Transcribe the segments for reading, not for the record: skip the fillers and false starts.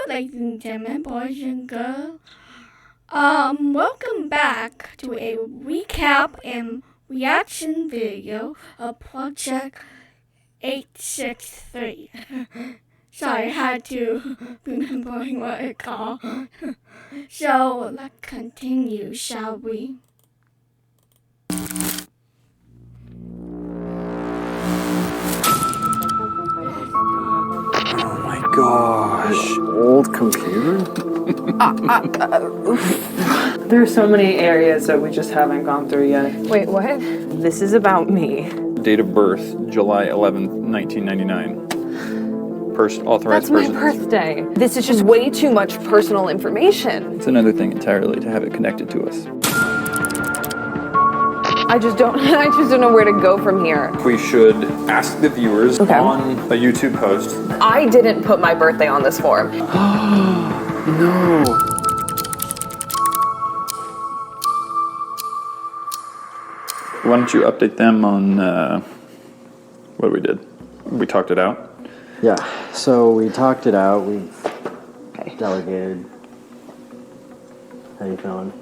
ladies and gentlemen, boys and girls. Welcome back to a recap and reaction video of Project 863. Sorry, I had to remember what it's called. So, let's continue, shall we? Oh my gosh. Old computer? There's so many areas that we just haven't gone through yet. Wait, what? This is about me. Date of birth, July 11th, 1999. Authorized That's my person. birthday. This is just way too much personal information. It's another thing entirely to have it connected to us. I just don't know where to go from here. We should ask the viewers Okay. on a YouTube post. I didn't put my birthday on this form. No. Why don't you update them on what we did? We talked it out. Yeah, so we talked it out, we delegated. How you feeling?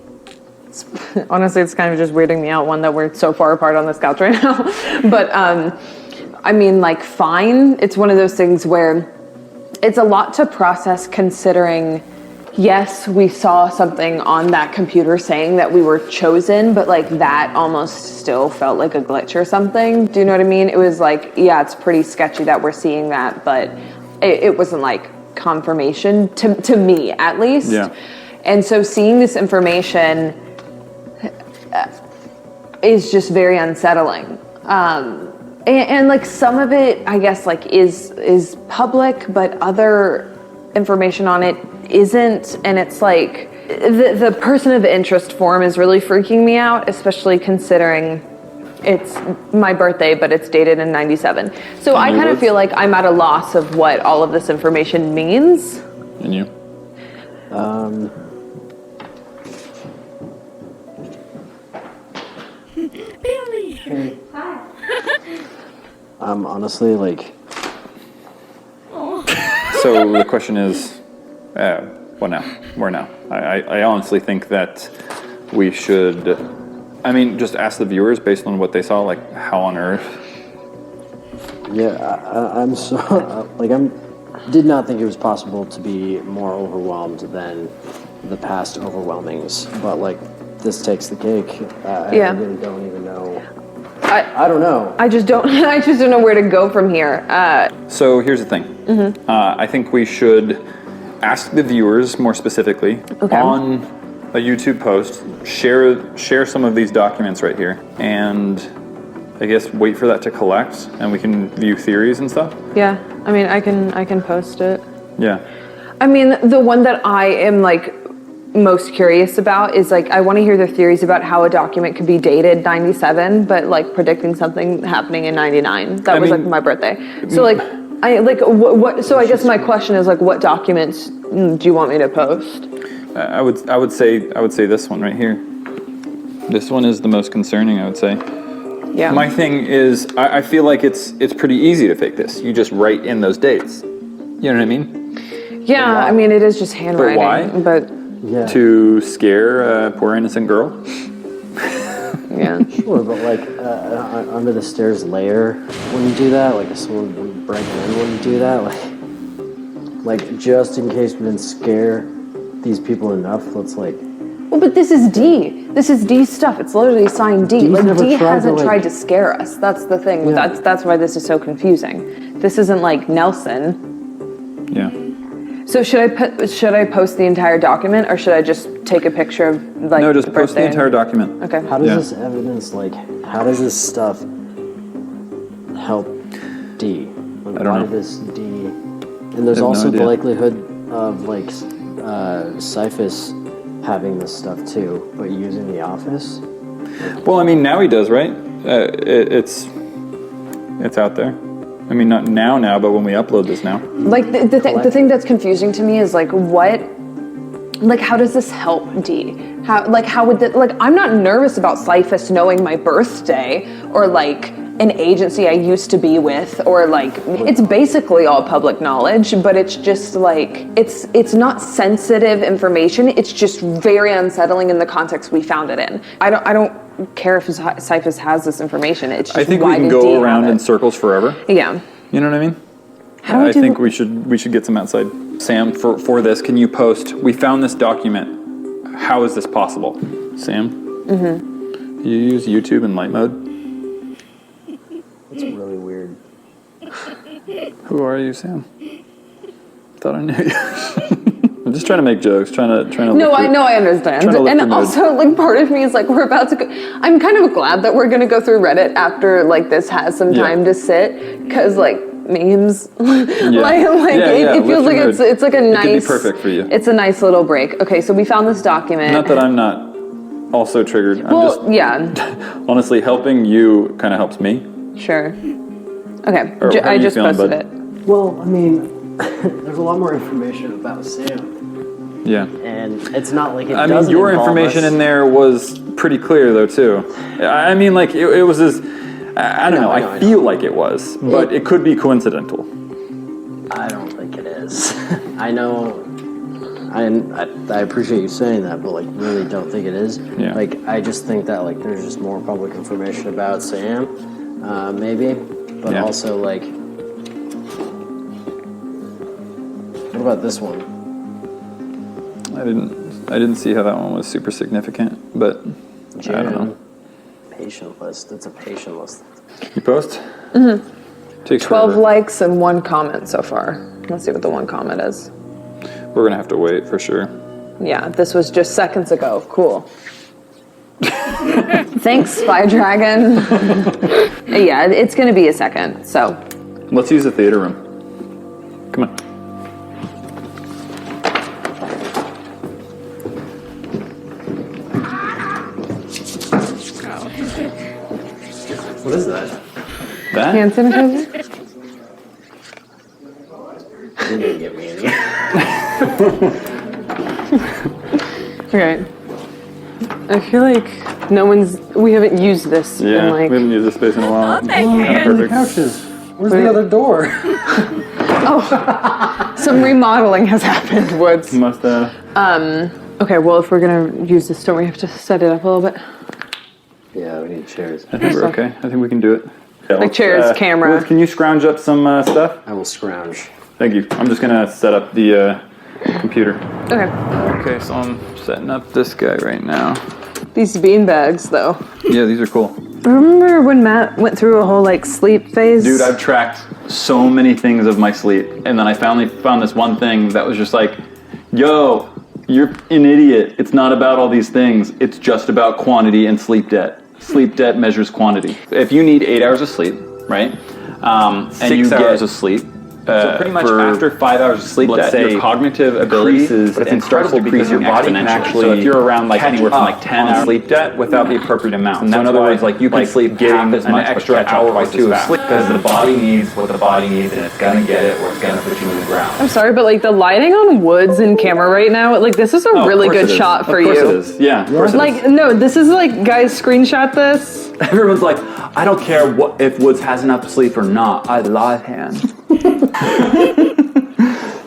Honestly, it's kind of just weirding me out, one, that we're so far apart on this couch right now. But, I mean, like, fine. It's one of those things where it's a lot to process, considering, yes, we saw something on that computer saying that we were chosen, but, like, that almost still felt like a glitch or something. Do you know what I mean? It was like, yeah, it's pretty sketchy that we're seeing that, but it wasn't, like, confirmation, to me, at least. Yeah. And so seeing this information is just very unsettling. And like, some of it, I guess, like, is public, but other information on it isn't. And it's like, the person of interest form is really freaking me out, especially considering it's my birthday, but it's dated in 97. So I kind of feel like I'm at a loss of what all of this information means. And you? Billy! Honestly, like, So the question is, what now? Where now? I honestly think that we should, I mean, just ask the viewers based on what they saw, like, how on earth? yeah, I'm so, like, did not think it was possible to be more overwhelmed than the past overwhelmings, but, like, this takes the cake. I really don't even know. I don't know. I just don't know where to go from here. So here's the thing. I think we should ask the viewers more specifically on a YouTube post, share some of these documents right here, and I guess wait for that to collect, and we can view theories and stuff. Yeah, I mean, I can post it. Yeah. I mean, the one that I am, like, most curious about is, like, I want to hear their theories about how a document could be dated 97, but, like, predicting something happening in 99. That was, like, my birthday. So, like, what? So I guess my question is, like, what documents do you want me to post? I would say this one right here. This one is the most concerning, I would say. Yeah. My thing is, I feel like it's pretty easy to fake this. You just write in those dates. You know what I mean? Yeah, I mean, it is just handwriting. why? But Yeah. To scare a poor innocent girl. yeah. Sure, but, like, under the stairs layer wouldn't do that. Like, if someone would break in, wouldn't do that. Like, just in case we didn't scare these people enough, let's, like... Well, but this is D. This is D stuff. It's literally signed D. D's Like, never D tried to, hasn't like- tried to scare us. That's the thing. Yeah. That's why this is so confusing. This isn't like Nelson. Yeah. So should I post the entire document, or should I just take a picture of, like, No, just the post the birthday entire and- document. Okay. How does Yeah. this evidence, like, how does this stuff help D? Like, I don't why know. does D... And there's I have no also the idea. likelihood of, like, Cyphus having this stuff too, but using the office. Well, I mean, now he does, right? It's out there. I mean, not now, but when we upload this now. Like, the thing that's confusing to me is, like, what, like, how does this help D? How would that, like, I'm not nervous about Cyphus knowing my birthday, or, like, an agency I used to be with, or like, it's basically all public knowledge, but it's just like, it's not sensitive information, it's just very unsettling in the context we found it in. I don't care if CIFAS has this information, it's just I think we why can did D go have around it? in circles forever. Yeah. You know what I mean? How I think we should get some outside. Sam, for this, can you post, we found this document. How is this possible? Sam? Mm-hmm. You use YouTube in light mode? It's really weird. Who are you, Sam? Thought I knew you. I'm just trying to make jokes, trying to. No, I understand. And also, like, part of me is like, we're about to go. I'm kind of glad that we're gonna go through Reddit after like this has some time to sit, because like memes, it feels like it's like a nice. It could be perfect for you. It's a nice little break. Okay, so we found this document. Not that I'm not also triggered. Well, Honestly, helping you kind of helps me. Sure. Okay, I just posted it. Well, I mean, there's a lot more information about Sam. Yeah. And it's not like it I doesn't mean, your involve information us. in there was pretty clear, though, too. I mean, like, it was as... I don't know. I feel like it was, but it could be coincidental. I don't think it is. I know... I appreciate you saying that, but like really don't think it is. Yeah. Like I just think that like there's just more public information about Sam, maybe, but also like, what about this one? I didn't see how that one was super significant, but I don't know. Patient list. It's a patient list. You post? Mm-hmm. Takes 12 forever. likes and 1 comment so far. Let's see what the 1 comment is. We're gonna have to wait for sure. Yeah, this was just seconds ago. Cool. Thanks, Spy Dragon. Yeah, it's gonna be a second, so. Let's use the theater room. Come on. What is that? That? Hand sanitizer? Didn't even get me any. Okay. I feel like we haven't used this Yeah, in like... we haven't used this space in a while. The couches. Where's the other door? Some remodeling has happened, Woods. Must have. Okay, well, if we're gonna use this, don't we have to set it up a little bit? Yeah, we need chairs. I think we're okay. I think we can do it. Yeah, Like chairs, camera. Liz, can you scrounge up some stuff? I will scrounge. Thank you. I'm just gonna set up the computer. Okay. Okay, so I'm setting up this guy right now. These bean bags, though. Yeah, these are cool. Remember when Matt went through a whole like sleep phase? Dude, I've tracked so many things of my sleep, and then I finally found this one thing that was just like, yo, you're an idiot. It's not about all these things. It's just about quantity and sleep debt. Sleep debt measures quantity. If you need 8 hours of sleep, right? And 6 hours of sleep. So pretty much after 5 hours of sleep, let's say your cognitive ability increases, but it's and starts incredible to because your body can actually. So if you're around like anywhere from like 10 on sleep debt without the appropriate amount. And so in that's other why, words, like you can sleep getting half as an much, extra but catch hour up or twice two as of sleep fast. because the body needs what the body needs, and it's gonna get it, or it's gonna put you in the ground. I'm sorry, but like the lighting on Woods in camera right now, like this is a really good shot for you. Of course it is. Yeah, of course it is. Like, no, this is like, guys, screenshot this. Everyone's like, I don't care if Woods has enough sleep or not. I love him.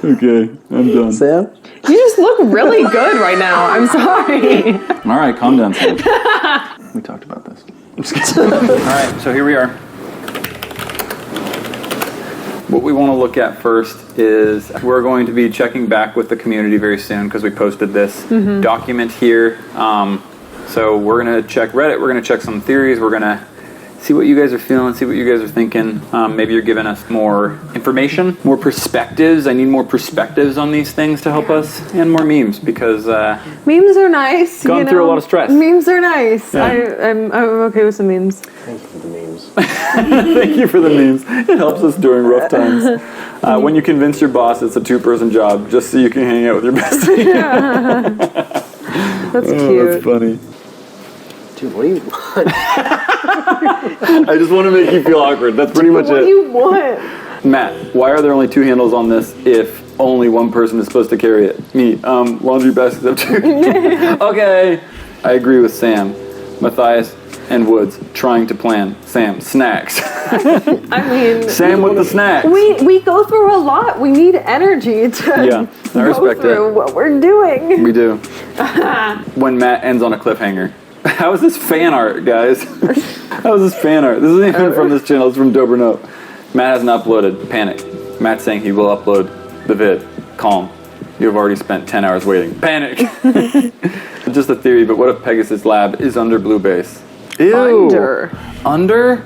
Okay, I'm done. Sam? You just look really good right now. I'm sorry. All right, calm down, Sam. We talked about this. I'm just kidding. All right, so here we are. What we want to look at first is we're going to be checking back with the community very soon because we posted this document here. So we're going to check Reddit. We're going to check some theories. We're going to see what you guys are feeling, see what you guys are thinking. Maybe you're giving us more information, more perspectives. I need more perspectives on these things to help us, and more memes because Memes are nice. gone through a lot of stress. Memes are nice. Yeah. I'm okay with some memes. Thank you for the memes. Thank you for the memes. It helps us during rough times. When you convince your boss it's a 2-person job, just so you can hang out with your bestie. That's cute. Oh, that's funny. Dude, what do you want? I just want to make you feel awkward. That's pretty much What it. do you want? Matt, why are there only 2 handles on this if only one person is supposed to carry it? Me. Laundry baskets up 2. Okay. I agree with Sam. Matthias, and Woods trying to plan Sam snacks. I mean, Sam with the snacks. we go through a lot. We need energy to I go respect through it. what we're doing. We do. When Matt ends on a cliffhanger. How is this fan art, guys? How is this fan art? This isn't even from this channel. It's from Dobrno. Matt hasn't uploaded. Panic. Matt's saying he will upload the vid. Calm. You have already spent 10 hours waiting. Panic. Just a theory, but what if Pegasus Lab is under Blue Base? Ew. Under?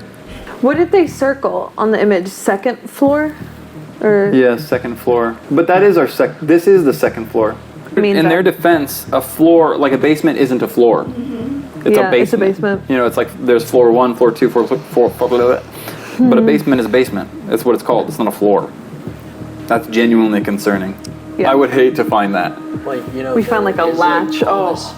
What did they circle on the image? Second floor? Or Yeah, second floor. But that is our this is the second floor. In their defense, a floor, like a basement isn't a floor. It's a basement. It's a basement. You know, it's like there's floor 1, floor 2, floor 4, blah, blah, blah. But a basement is a basement. That's what it's called. It's not a floor. That's genuinely concerning. Yeah. I would hate to find that. Like, you know, We found, like, a there is, latch. all this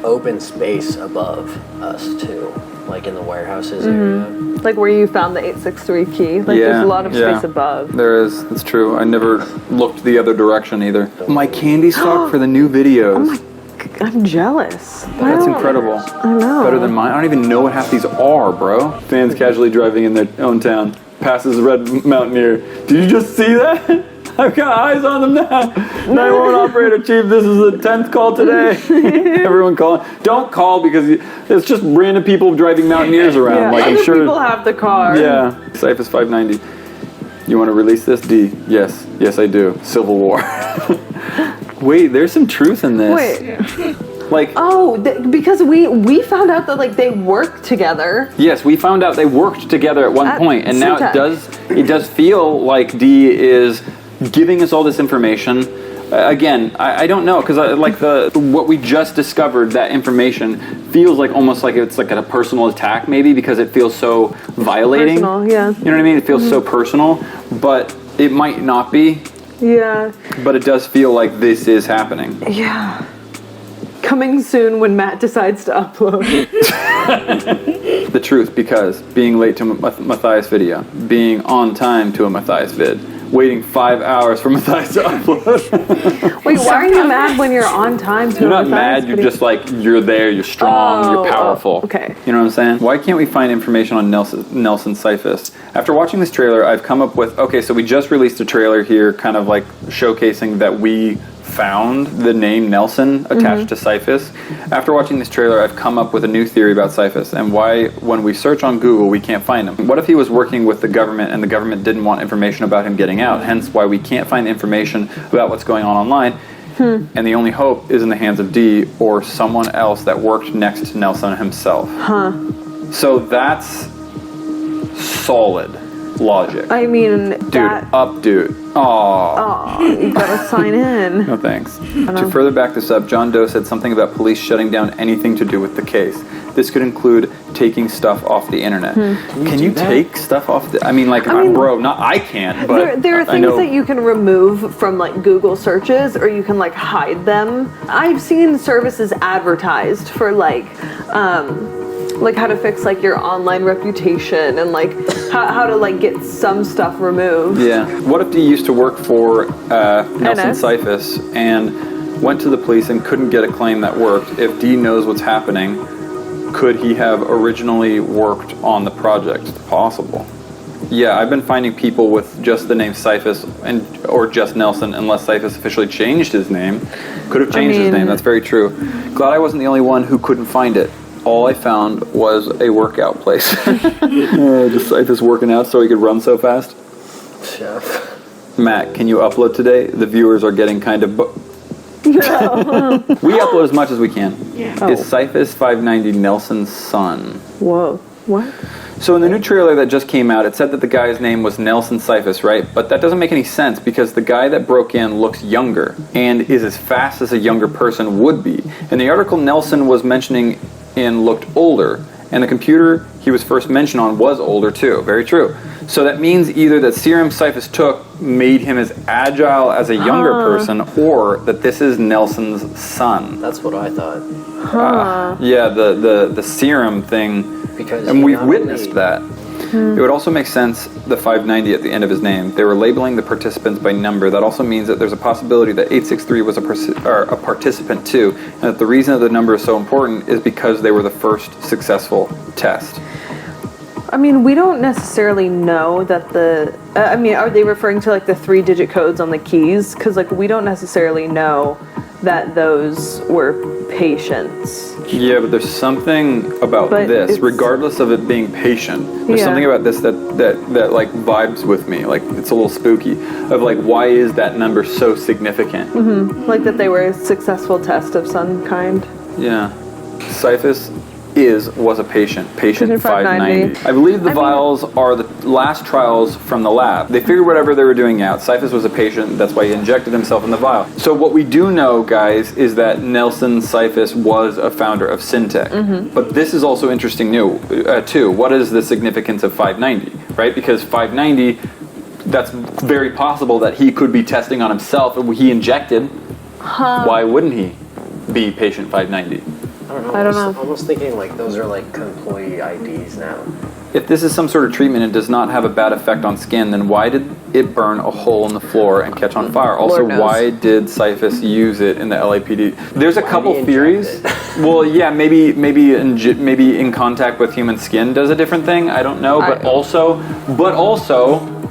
open space above us too, like in the warehouses area. like where you found the 863 key. Like there's a lot of space above. There is. That's true. I never looked the other direction either. My candy stock for the new videos. I'm jealous. That's incredible. I know. Better than mine. I don't even know what half these are, bro. Fans casually driving in their own town. Passes Red Mountaineer. Did you just see that? I've got eyes on them now. 911 operator chief, this is the 10th call today. Everyone calling. Don't call because it's just random people driving Mountaineers around. Yeah, like other I'm sure people have the car. Yeah. Cyphus 590. You want to release this? D. Yes. Yes, I do. Civil War. Wait, there's some truth in this. Wait. Like, Oh, because we found out that like they work together. yes, we found out they worked together at one At point, and now Syntec. it does feel like D is giving us all this information. Again, I don't know because like what we just discovered, that information feels like almost like it's like a personal attack, maybe because it feels so violating. Personal, yeah. You know what I mean? It feels so personal, but it might not be. Yeah. But it does feel like this is happening. Yeah. Coming soon when Matt decides to upload. The truth, because being late to a Matthias video, being on time to a Matthias vid, waiting 5 hours for Matthias to upload. Wait, why are you mad when you're on time to You're a not Matthias mad, you're video? just like, you're there, you're strong, you're powerful. okay. You know what I'm saying? Why can't we find information on Nelson Cyphus? After watching this trailer, I've come up with, okay, so we just released a trailer here, kind of like showcasing that we found the name Nelson attached to Cyphus. After watching this trailer, I've come up with a new theory about Cyphus and why when we search on Google, we can't find him. What if he was working with the government and the government didn't want information about him getting out, hence why we can't find information about what's going on online? And the only hope is in the hands of D or someone else that worked next to Nelson himself. So that's solid logic. I mean, Dude, that... dude. Aww. You gotta sign in. No thanks. To further back this up, John Doe said something about police shutting down anything to do with the case. This could include taking stuff off the internet. Can you take stuff off the... I mean, bro, not I can't, but There are I things know. that you can remove from like Google searches, or you can like hide them. I've seen services advertised for like how to fix like your online reputation and like how to like get some stuff removed. Yeah. What if D used to work for Nelson NS? Cyphus and went to the police and couldn't get a claim that worked? If D knows what's happening, could he have originally worked on the project? It's possible. Yeah, I've been finding people with just the name Cyphus or just Nelson, unless Cyphus officially changed his name. Could have changed his name. That's very true. Glad I wasn't the only one who couldn't find it. All I found was a workout place. Just Cyphus working out so he could run so fast. Chef. Matt, can you upload today? The viewers are getting kind of... We upload as much as we can. Yeah. Is Cyphus 590 Nelson's son? Whoa. What? So in the new trailer that just came out, it said that the guy's name was Nelson Cyphus, right? But that doesn't make any sense because the guy that broke in looks younger and is as fast as a younger person would be. In the article Nelson was mentioning in looked older, and the computer he was first mentioned on was older too. Very true. So that means either that serum Cyphus took made him as agile as a younger person, or that this is Nelson's son. That's what I thought. Yeah, the serum thing, Because and he we've not witnessed only- that. It would also make sense, the 590 at the end of his name. They were labeling the participants by number. That also means that there's a possibility that 863 was a participant too, and that the reason that the number is so important is because they were the first successful test. I mean, we don't necessarily know that are they referring to like the 3-digit codes on the keys? Because like we don't necessarily know that those were patients. Yeah, but there's something about this, regardless of it being patient. There's something about this that like vibes with me. Like it's a little spooky. Of like, why is that number so significant? Mm-hmm. Like that they were a successful test of some kind. Yeah, Cyphus was a patient 590. I believe the vials are the last trials from the lab. They figured whatever they were doing out. Cyphus was a patient, that's why he injected himself in the vial. So what we do know, guys, is that Nelson Cyphus was a founder of Syntech. Mm-hmm. But this is also interesting too. What is the significance of 590, right? Because 590, that's very possible that he could be testing on himself and he injected. Why wouldn't he be patient 590? I don't know. Almost thinking like those are like employee IDs now. If this is some sort of treatment and does not have a bad effect on skin, then why did it burn a hole in the floor and catch on fire? Also, why did Cyphus use it in the LAPD? There's a couple theories. Well, yeah, maybe in contact with human skin does a different thing. I don't know, but also,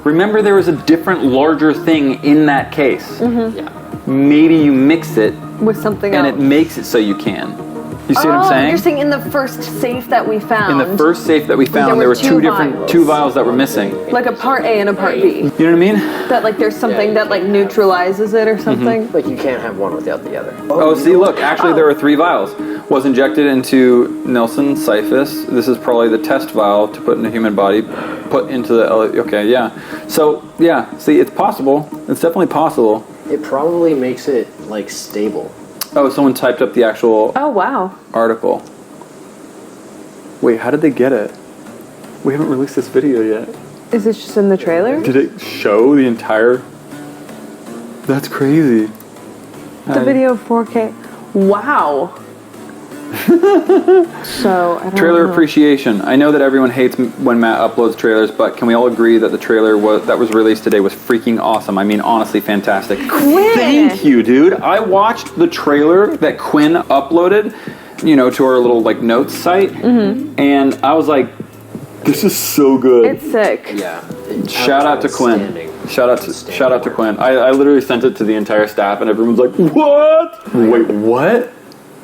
remember there was a different, larger thing in that case. Mm-hmm. Yeah. Maybe you mix it with something else, and it makes it so you can. You see what I'm saying? You're saying in the first safe that we found. In the first safe that we found, there were two vials that were missing. Like a part A and a part B. You know what I mean? That like there's something that like neutralizes it or something. Like you can't have one without the other. Oh, see, look, actually there were 3 vials. Was injected into Nelson Cyphus. This is probably the test vial to put in a human body, put into the okay, yeah. So, yeah, see, it's possible. It's definitely possible. It probably makes it like stable. Oh, someone typed up the actual article. Wait, how did they get it? We haven't released this video yet. Is this just in the trailer? Did it show the entire... That's crazy. The video 4K. Wow. So, I don't Trailer know. appreciation. I know that everyone hates when Matt uploads trailers, but can we all agree that the trailer that was released today was freaking awesome? I mean, honestly, fantastic. Quinn! Thank you, dude. I watched the trailer that Quinn uploaded, to our little like notes site, and I was like, this is so good. It's sick. Yeah. Shout out to Quinn. Shout out to Quinn. I literally sent it to the entire staff, and everyone's like, what? Wait, what?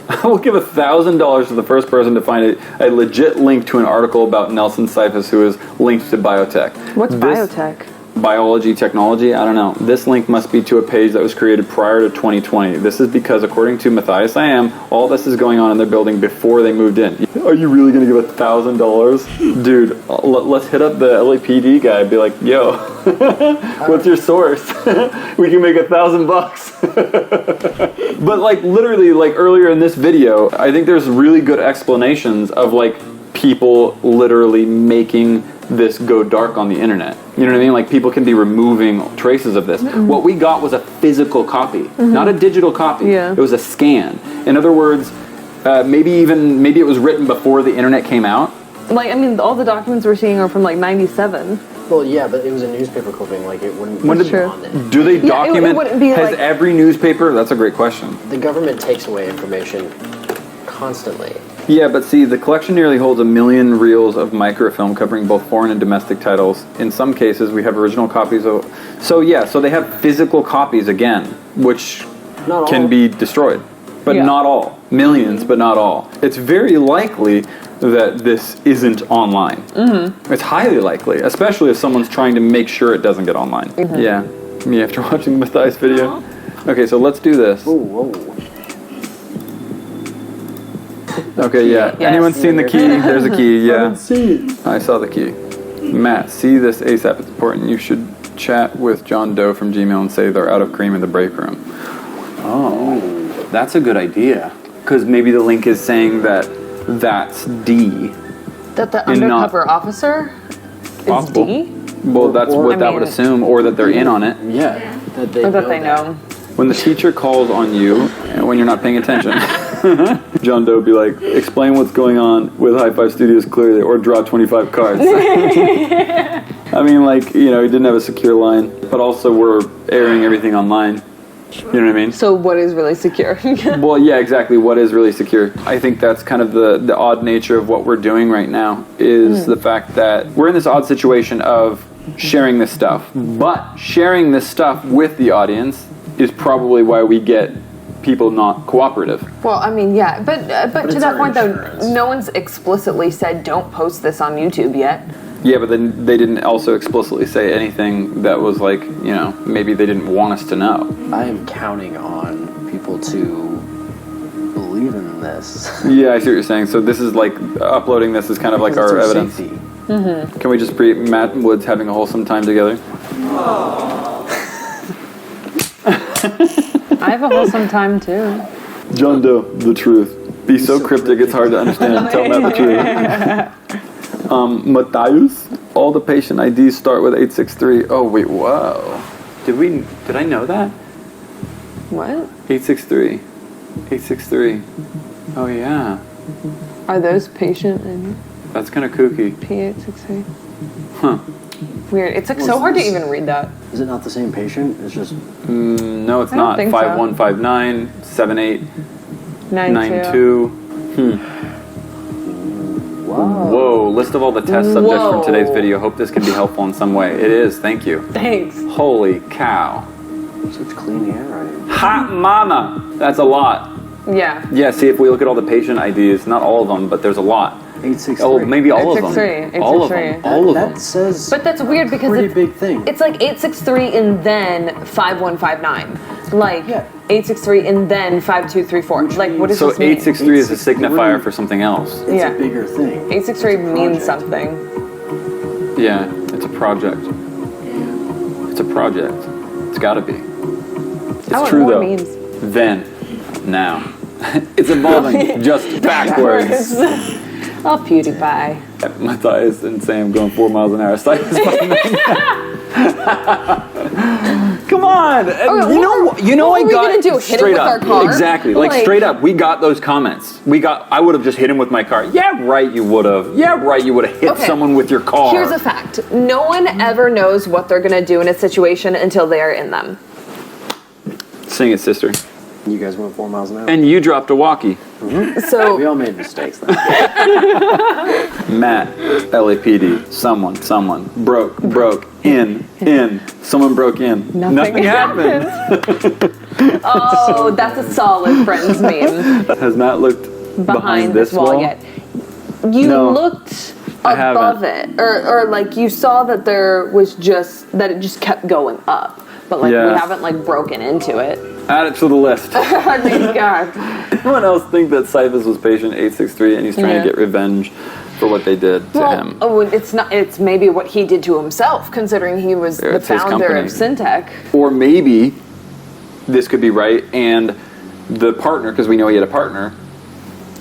I will give $1,000 to the first person to find a legit link to an article about Nelson Cyphus who is linked to biotech. What's biotech? Biology, technology, I don't know. This link must be to a page that was created prior to 2020. This is because, according to Matthias I Am, all this is going on in their building before they moved in. Are you really going to give $1,000? Dude, let's hit up the LAPD guy and be like, yo, what's your source? We can make $1,000. But like literally, like earlier in this video, I think there's really good explanations of like people literally making this go dark on the internet. You know what I mean? Like people can be removing traces of this. Mm-hmm. What we got was a physical copy, not a digital copy. Yeah. It was a scan. In other words, maybe it was written before the internet came out. Like, I mean, all the documents we're seeing are from like 97. Well, yeah, but it was a newspaper clipping. Like it wouldn't be on it. Do they document? It wouldn't be has like, every newspaper? That's a great question. The government takes away information constantly. Yeah, but see, the collection nearly holds 1 million reels of microfilm covering both foreign and domestic titles. In some cases, we have original copies of... So they have physical copies again, which can be destroyed. But not all. Millions, but not all. It's very likely that this isn't online. Mm-hmm. It's highly likely, especially if someone's trying to make sure it doesn't get online. Mm-hmm. Yeah. Me after watching the Matthias video. Okay, so let's do this. Ooh, whoa. Okay, yeah. Anyone seen the key? There's a key, yeah. I saw the key. Matt, see this ASAP. It's important. You should chat with John Doe from Gmail and say they're out of cream in the break room. Oh, that's a good idea. Because maybe the link is saying that that's D. That the undercover officer is D? Well, that's what that would assume, or that they're in on it. Yeah. That they know. When the teacher calls on you, and when you're not paying attention... John Doe would be like, explain what's going on with High Five Studios clearly, or draw 25 cards. I mean, like, you know, he didn't have a secure line, but also we're airing everything online. You know what I mean? So what is really secure? Well, yeah, exactly. What is really secure? I think that's kind of the odd nature of what we're doing right now is the fact that we're in this odd situation of sharing this stuff. But sharing this stuff with the audience is probably why we get people not cooperative. Well, I mean, yeah, but to it's that our point, insurance. though, no one's explicitly said don't post this on YouTube yet. Yeah, but then they didn't also explicitly say anything that was like, you know, maybe they didn't want us to know. I am counting on people to believe in this. Yeah, I see what you're saying. So this is like, uploading this is kind of like our evidence. Safety. Can we just pre Matt and Woods having a wholesome time together? I have a wholesome time, too. John Doe, the truth. Be so cryptic it's hard to understand. Tell Matt the truth. Matthias, all the patient IDs start with 863. Oh, wait, whoa. Did I know that? What? 863. 863. Oh, yeah. Are those patient and That's kind of kooky. P863? Huh. Weird. It's like so hard to even read that. Is it not the same patient? It's just No, it's I don't not. think so. 5159 7892. 92. Whoa, list of all the test subjects from today's video. Hope this can be helpful in some way. It is, thank you. Thanks. Holy cow. such clean handwriting. Hot mama! That's a lot. Yeah. Yeah, see, if we look at all the patient IDs, not all of them, but there's a lot. 863. Oh, maybe all of them. 863. All of them. All of them. That says But that's weird because pretty it's, big thing. it's like 863 and then 5159. Like Yeah. 863 and then 5234. Like what does So this mean? 863 is a 863. signifier for something else. It's Yeah. a bigger thing. 863 It's a means project. something. Yeah, it's a project. It's a project. It's gotta be. It's I want true more though. memes. Then, now. It's evolving just backwards. Oh, PewDiePie. Matthias and Sam going 4 miles an hour. Come on! You know, what I were we got gonna do, hit him straight with up. our car? Exactly, like straight up. We got those comments. I would have just hit him with my car. Yeah, right. You would have. Yeah, right. You would have hit Okay. someone with your car. Here's a fact. No one ever knows what they're going to do in a situation until they are in them. Sing it, sister. You guys went 4 miles an hour. And you dropped a walkie. We So, all made mistakes then. Matt, LAPD, someone, broke, in, someone broke in. Nothing happened. oh, that's a solid Friends meme. Has Matt looked behind This wall yet. You No, looked I above haven't. it. Or like you saw that there was that it just kept going up. But like Yeah. we haven't like broken into it. Add it to the list. I mean, God. Anyone else think that Cyphus was patient 863 and he's trying Yeah. to get revenge for what they did to him? Oh, it's not. It's maybe what he did to himself, considering he was the it's his founder company. of Syntech. Or maybe this could be right and the partner, because we know he had a partner,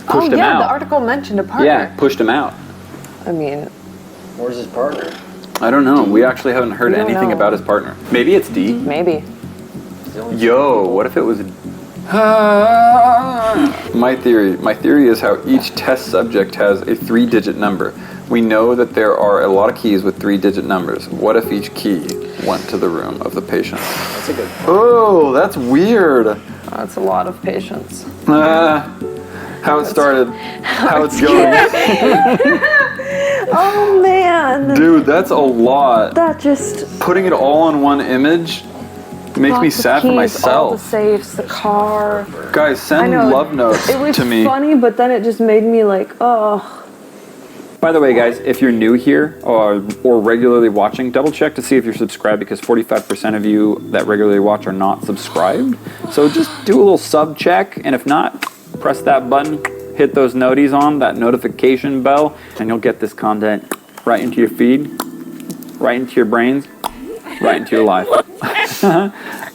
pushed him out. The article mentioned a partner. Yeah, pushed him out. I mean, Where's his partner? I don't know. We actually haven't heard We don't anything know. about his partner. Maybe it's D. maybe. Yo, what if it was... My theory is how each test subject has a 3-digit number. We know that there are a lot of keys with 3-digit numbers. What if each key went to the room of the patient? That's a good point. Oh, that's weird. That's a lot of patience. How it started, how it's going. Oh man, Dude, that's a lot. that just Putting it all on one image makes me sad for All the myself. safes, the car. Guys, send know. love notes It was to me. funny, but then it just made me like, oh. By the way, guys, if you're new here or regularly watching, double check to see if you're subscribed because 45% of you that regularly watch are not subscribed. So just do a little sub check, and if not, press that button, hit those noties on, that notification bell, and you'll get this content right into your feed, right into your brains, right into your life.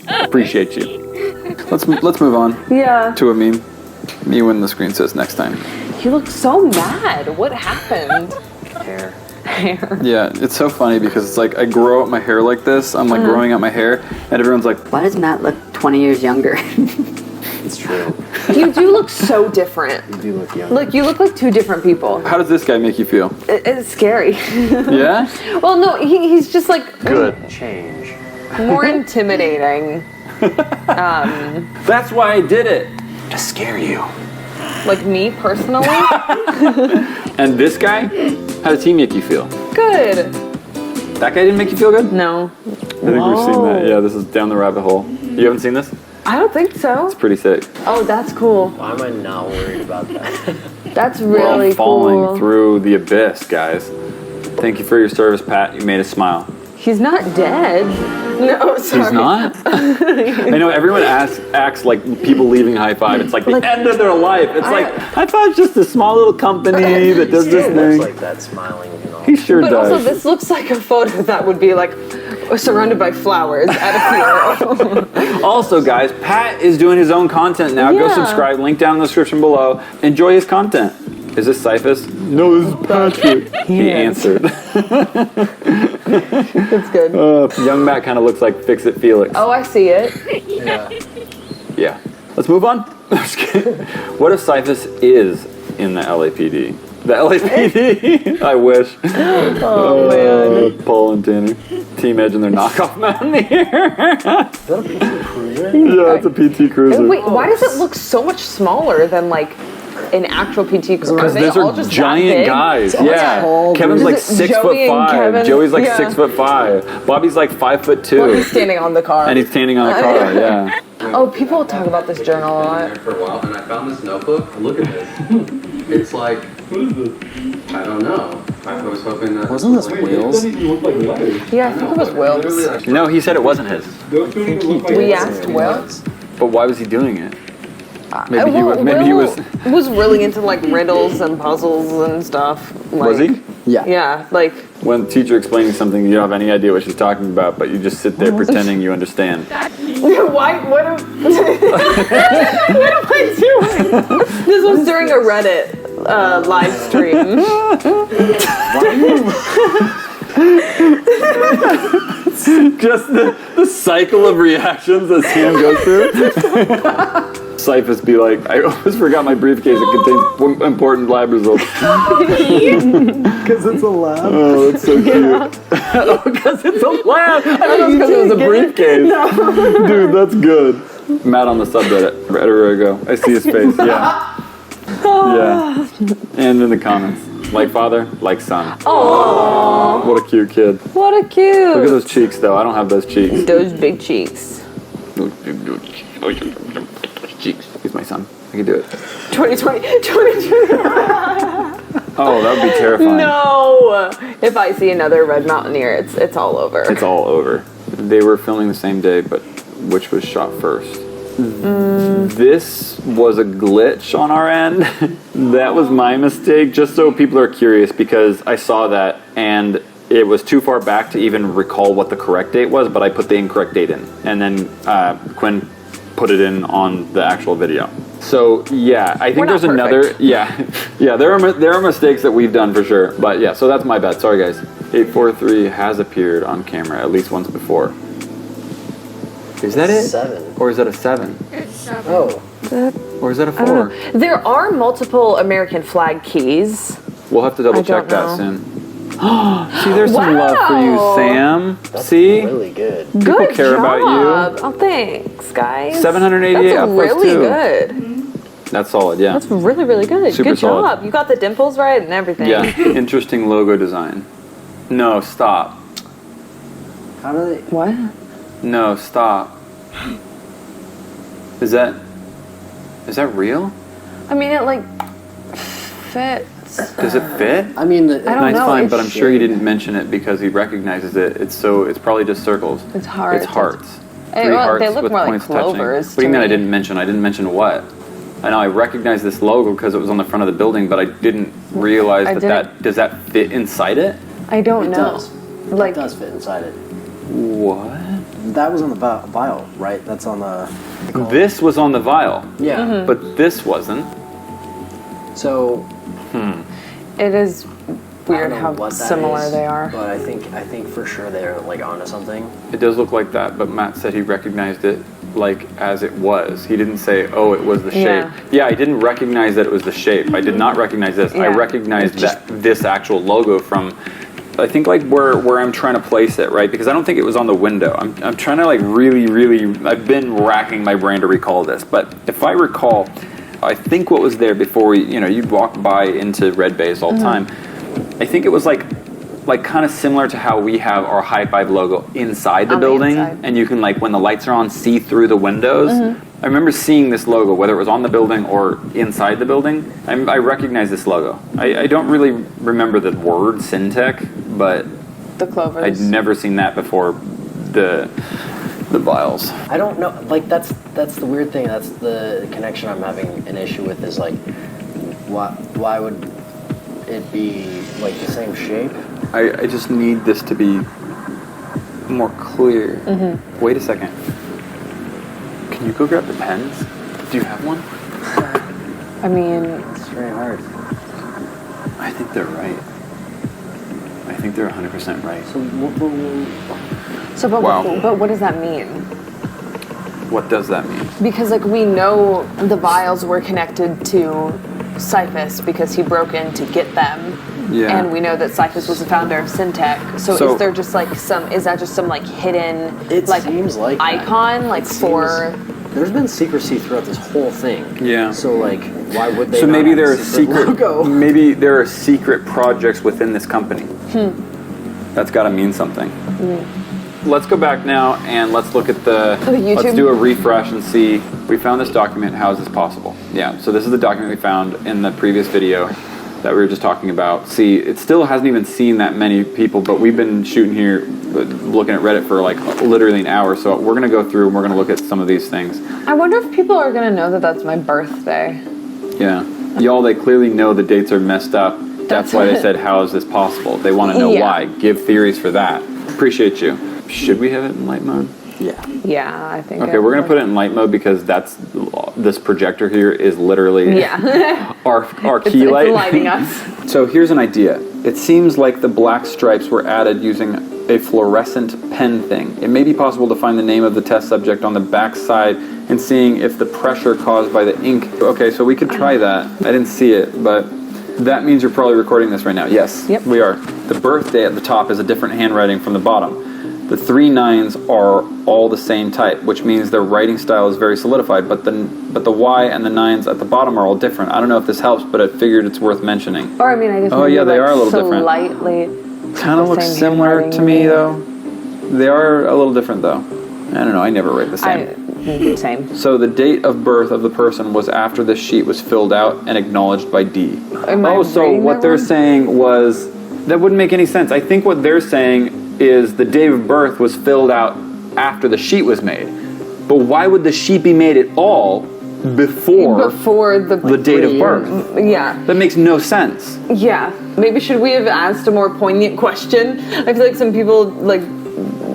Appreciate you. Let's move on Yeah. to a meme. Me when the screen says next time. You look so mad. What happened? Hair. Hair. Yeah, it's so funny because it's like I grow out my hair like this. I'm like growing out my hair, and everyone's like, Why does Matt look 20 years younger? It's true. You do look so different. You do look young. Like, you look like two different people. How does this guy make you feel? It's scary. Yeah? Well, no, he's just like Good. Change. more intimidating. That's why I did it. To scare you. Like me personally. And this guy? How does he make you feel? Good. That guy didn't make you feel good? No, I think we've seen that. Yeah, this is down the rabbit hole. You haven't seen this? I don't think so. It's pretty sick. Oh, that's cool. Why am I not worried about that? That's We're all really falling cool. through the abyss, guys. Thank you for your service, Pat. You made us smile. He's not dead. No, sorry. He's not? I know everyone acts like people leaving High Five. It's like the end of their life. It's like, High Five's just a small little company that does this It thing. looks like that smiling. You know. He sure But does. also, this looks like a photo that would be like surrounded by flowers at a funeral. Also, guys, Pat is doing his own content now. Go Yeah. subscribe. Link down in the description below. Enjoy his content. Is this Cyphus? No, this is Patrick. He answered. That's good. Young Matt kind of looks like Fix It Felix. Oh, I see it. Yeah. Let's move on. I'm just kidding. What if Cyphus is in the LAPD? The LAPD? I wish. Oh, man. Paul and Tanner. Team Edge and their knockoff Mountaineer. Is that a PT Cruiser? Yeah, it's a PT Cruiser. Wait, why does it look so much smaller than like an actual PT Cruiser? Because Are they these all are just giant that big? guys. all Yeah. tall, Kevin's dude. like Is it 6'5". Joey and Kevin? Joey's like Yeah. 6'5". Bobby's like 5'2". Well, he's standing on the car. And he's standing on the car, yeah. Oh, people talk about this journal a lot. For a while, and I found this notebook. Look at this. It's like, I don't know. I was hoping that. Wasn't this Wheels? Yeah, I think it was Will. No, he said it wasn't his. We asked Will. But why was he doing it? Maybe he Will was. really into like riddles and puzzles and stuff. Like, Was he? Yeah. Yeah, like When the teacher explaining something, you don't have any idea what she's talking about, but you just sit there pretending you understand. why? What am I doing? This was during a Reddit live stream. Just the cycle of reactions that Sam goes through. Cyphus be like, I almost forgot my briefcase. It contains important lab results. Because it's a lab. Oh, that's so cute. Because it's a lab. I don't know because it was a briefcase. Dude, that's good. Matt on the subreddit. There we go. I see his face. Yeah. Yeah. And in the comments. Like father, like son. Aww, What a cute kid. what a cute. Look at those cheeks, though. I don't have those cheeks. Those big cheeks. Cheeks. He's my son. I can do it. 2020. Oh, that would be terrifying. No. If I see another Red Mountaineer, it's all over. It's all over. They were filming the same day, but which was shot first? This was a glitch on our end. That was my mistake, just so people are curious, because I saw that and it was too far back to even recall what the correct date was, but I put the incorrect date in. And then Quinn put it in on the actual video. So yeah, I think We're not there's another, perfect. yeah, there are mistakes that we've done for sure. But yeah, so that's my bad. Sorry guys. 843 has appeared on camera at least once before. Is that it? 7. Or is that a 7? It's 7. Oh. Or is that a I don't 4? know. There are multiple American flag keys. We'll have to double check don't that know. soon. See, there's some love for you, Wow. Sam. That's See? really good. Good care job. about Oh, thanks, guys. 788 That's up plus really 2. good. That's solid, yeah. That's really, really good. Super Good job. solid. You got the dimples right and everything. Yeah, interesting logo design. No, stop. How do they? What? No, stop. Is that real? I mean, it like fits. Does it fit? I mean, I don't Nice, know, fine, it's but I'm sure he didn't mention it because he recognizes it. It's probably just circles. It's hearts. It's hearts. Hey, Three well, hearts they look with more like points touching. clovers What do you to mean I me. didn't mention? I didn't mention what? I know I recognize this logo because it was on the front of the building, but I didn't realize that does that fit inside it? I don't It know. does. Like, It does fit inside it. What? That was on the vial, right? That's on the. This was on the vial, Yeah. Mm-hmm. but this wasn't. So it is weird I don't how know what that similar is, they are. But I think for sure they're like onto something. It does look like that, but Matt said he recognized it like as it was. He didn't say, "Oh, it was the Yeah. shape." Yeah, I didn't recognize that it was the shape. I did not recognize this. I Yeah. recognized this actual logo from. I think like where I'm trying to place it, right? Because I don't think it was on the window. I'm trying to like really. I've been racking my brain to recall this, but if I recall, I think what was there before you'd walk by into Red Bays all the time. I think it was like kind of similar to how we have our High Five logo inside the On the building, inside. and you can like when the lights are on see through the windows. I remember seeing this logo, whether it was on the building or inside the building. I recognize this logo. I don't really remember the word Syntec, but The clovers. I'd never seen that before the vials. I don't know. Like that's the weird thing. That's the connection I'm having an issue with. Is like, why would it be like the same shape? I just need this to be more clear. Wait a second. Can you go grab the pens? Do you have one? I mean, It's very hard. I think they're right. I think they're 100% right. so but, Wow. but what does that mean? What does that mean? Because like we know the vials were connected to Cyphus because he broke in to get them. Yeah. And we know that Cyphus was the founder of Syntec. So is there just like is that just some like hidden It seems like that. icon like It for There's been secrecy throughout this whole thing. Yeah. So like, why would they? So not maybe have there a are secret logo? maybe there are secret projects within this company. That's got to mean something. Let's go back now and let's look at the YouTube? let's do a refresh and see. We found this document. How is this possible? Yeah. So this is the document we found in the previous video that we were just talking about. See, it still hasn't even seen that many people, but we've been shooting here, looking at Reddit for like literally an hour. So we're gonna go through and we're gonna look at some of these things. I wonder if people are gonna know that that's my birthday. Yeah. Y'all, they clearly know the dates are messed up. That's why they said, how is this possible? They want to know why. Give theories for that. Appreciate you. Should we have it in light mode? Yeah. Yeah, I think. Okay, we're going to put it in light mode because this projector here is literally our key light. It's lighting us. So here's an idea. It seems like the black stripes were added using a fluorescent pen thing. It may be possible to find the name of the test subject on the back side and seeing if the pressure caused by the ink. Okay, so we could try that. I didn't see it, but that means you're probably recording this right now. Yes, Yep. we are. The birthday at the top is a different handwriting from the bottom. The 3 9s are all the same type, which means their writing style is very solidified, but the Y and the 9s at the bottom are all different. I don't know if this helps, but I figured it's worth mentioning. Or I mean, I guess. Oh, maybe, yeah, they like, are a little different. Slightly. Kind of the looks same similar to handwriting, me, maybe. though. They are a little different, though. I don't know, I never write the same. Same. So the date of birth of the person was after this sheet was filled out and acknowledged by D. Am I So reading what that they're wrong? saying was, that wouldn't make any sense. I think what they're saying is the date of birth was filled out after the sheet was made. But why would the sheet be made at all before the date of birth? Yeah. That makes no sense. Yeah. Maybe should we have asked a more poignant question? I feel like some people like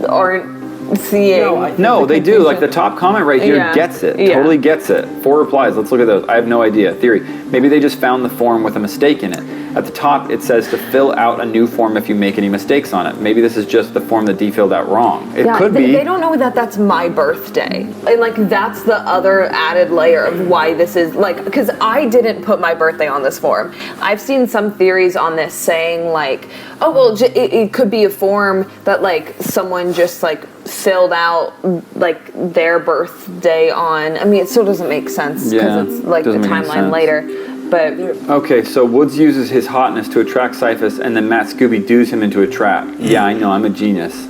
aren't seeing. No, they do. Like the top comment right here Yeah. gets it. Yeah. Totally gets it. 4 replies. Let's look at those. I have no idea. Theory. Maybe they just found the form with a mistake in it. At the top, it says to fill out a new form if you make any mistakes on it. Maybe this is just the form that D filled out wrong. It could be. They don't know that that's my birthday. And like that's the other added layer of why this is like, because I didn't put my birthday on this form. I've seen some theories on this saying like, oh well, it could be a form that like someone just like filled out like their birthday on. I mean, it still doesn't make sense because Yeah, it's like the doesn't make any timeline sense. later. But Okay, so Woods uses his hotness to attract Cyphus, and then Matt Scooby-Doos him into a trap. Yeah, I know, I'm a genius.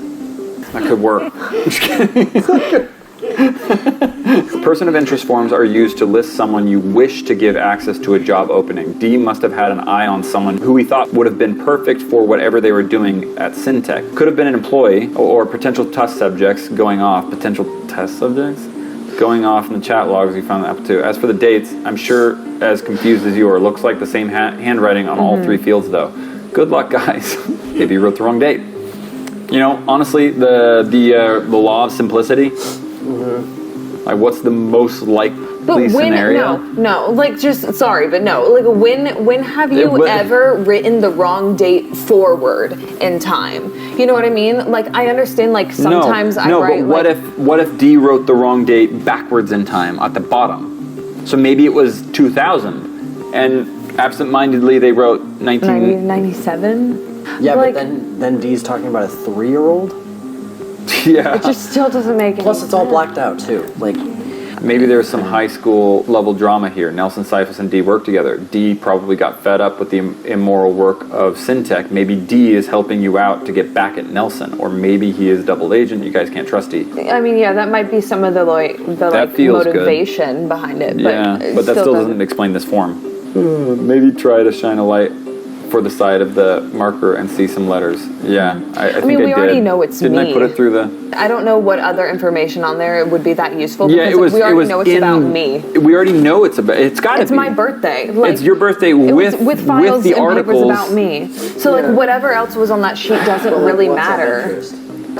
That could work. Just kidding. Person of interest forms are used to list someone you wish to give access to a job opening. D must have had an eye on someone who he thought would have been perfect for whatever they were doing at Syntec. Could have been an employee or potential test subjects going off. Potential test subjects? Going off in the chat logs, we found that up too. As for the dates, I'm sure as confused as you are. Looks like the same handwriting on all 3 fields though. Good luck, guys. Maybe you wrote the wrong date. You know, honestly, the law of simplicity. Like, what's the most likely scenario? No, like, just, sorry, but no. Like, when have you ever written the wrong date forward in time? You know what I mean? Like, I understand, like, sometimes I write, but what if D wrote the wrong date backwards in time at the bottom? So maybe it was 2000, and absentmindedly they wrote 1997? Yeah, like, but then D's talking about a 3-year-old? Yeah. It just still doesn't make any Plus, it's all blacked out, too. Like, maybe there's some high school level drama here. Nelson, Cyphus, and D work together. D probably got fed up with the immoral work of Syntech. Maybe D is helping you out to get back at Nelson, or maybe he is double agent. You guys can't trust D. I mean, yeah, that might be some of the motivation behind it. But that still doesn't explain this form. Maybe try to shine a light for the side of the marker and see some letters. Yeah, I think we already know it's Didn't me. I put it through the... I don't know what other information on there would be that useful. Yeah, because we already know it's about me. We already know it's about... It's got to be. It's my birthday. Like, it's your birthday with files the and articles. papers about me. So, like, whatever else was on that sheet doesn't really matter.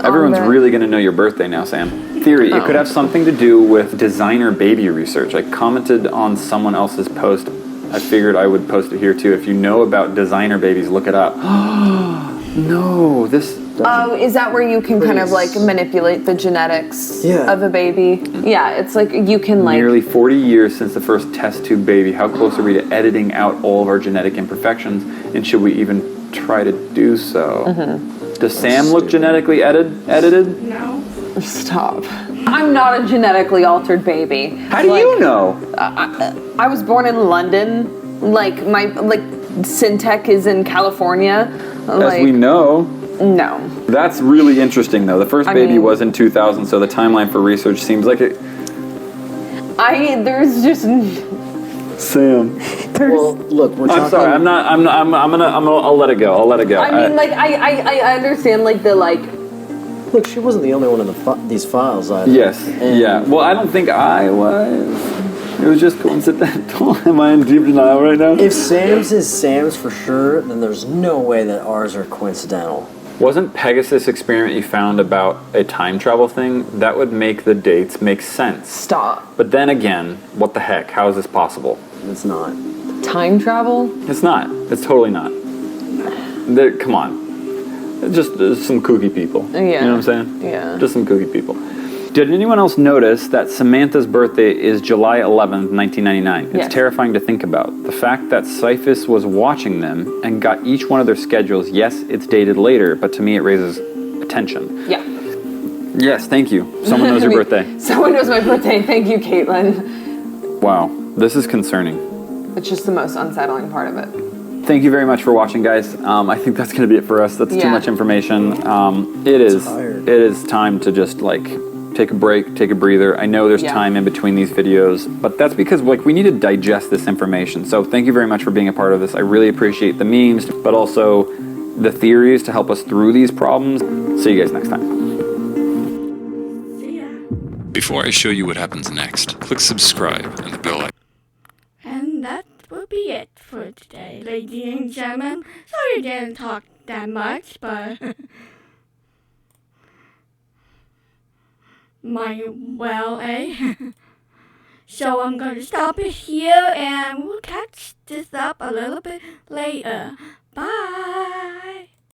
Everyone's really going to know your birthday now, Sam. Theory, it could have something to do with designer baby research. I commented on someone else's post. I figured I would post it here too. If you know about designer babies, look it up. No, this... Oh, is that where you can kind of like manipulate the genetics of a baby? Yeah, it's like you can like... Nearly 40 years since the first test tube baby. How close are we to editing out all of our genetic imperfections? And should we even try to do so? Does Sam look genetically edited? No. Stop. I'm not a genetically altered baby. How do you know? I was born in London. Like Syntech is in California. As we know. No. That's really interesting, though. The first baby was in 2000, so the timeline for research seems like it. There's just. Sam. well, look, we're talking... I'm sorry. I'll let it go. I'll let it go. I mean, I understand, like, the, like... Look, she wasn't the only one in these files either. Yes. Yeah. Well, I don't think I was. It was just coincidental. Am I in deep denial right now? If Sam's is Sam's for sure, then there's no way that ours are coincidental. Wasn't Pegasus experiment you found about a time travel thing? That would make the dates make sense. Stop. But then again, what the heck? How is this possible? It's not. Time travel? It's not. It's totally not. Come on. Just some kooky people. Yeah. You know what I'm saying? Yeah. Just some kooky people. Did anyone else notice that Samantha's birthday is July 11th, 1999? It's Yes. terrifying to think about. The fact that Cyphus was watching them and got each one of their schedules, yes, it's dated later, but to me it raises attention. Yeah. Yes, thank you. Someone knows your birthday. Someone knows my birthday. Thank you, Caitlin. Wow, this is concerning. It's just the most unsettling part of it. Thank you very much for watching, guys. I think that's going to be it for us. That's too much information. It is time to just take a break, take a breather. I know there's time in between these videos, but that's because we need to digest this information. So thank you very much for being a part of this. I really appreciate the memes, but also the theories to help us through these problems. See you guys next time. See ya. Before I show you what happens next, click subscribe and the bell icon. And that will be it for today, ladies and gentlemen. Sorry I didn't talk that much, but So I'm going to stop it here and we'll catch this up a little bit later.